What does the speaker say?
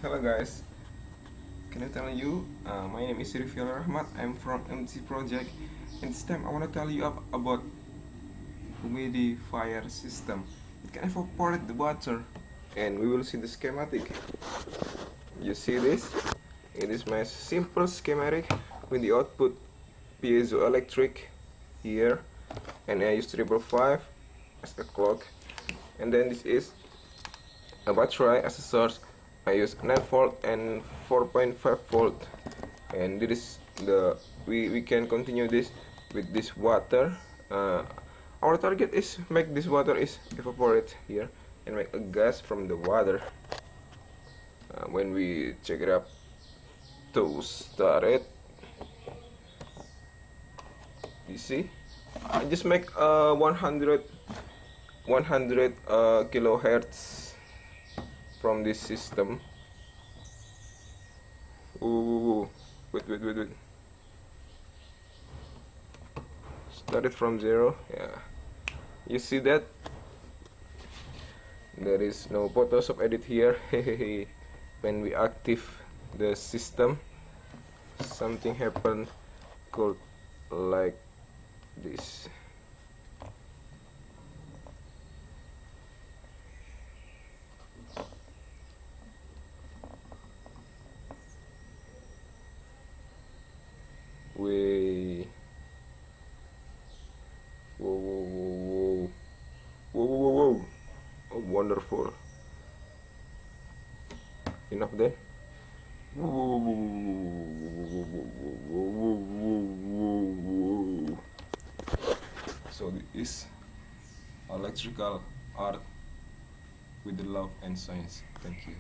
Hello guys, can I tell you, my name is R+H+Y. I'm from MTC project, and this time I want to tell you about humidifier system. It can evaporate the water, and we will see the schematic. You see this? It is my simple schematic with the output piezoelectric here, and I use 555 as a clock, and then this is a battery as a source. I use 9 volt and 4.5 volt, and this is the we can continue this with this water. Our target is make this water is evaporate here and make a gas from the water. When we check it up to start it, you see I just make 100 kilohertz from this system. Ooh, wait. Start it from 0. Yeah, you see that there is no Photoshop edit here. When we active the system, something happen called like this. Whoa, oh, wonderful. Enough then. So this is electrical art with the love and science. Thank you.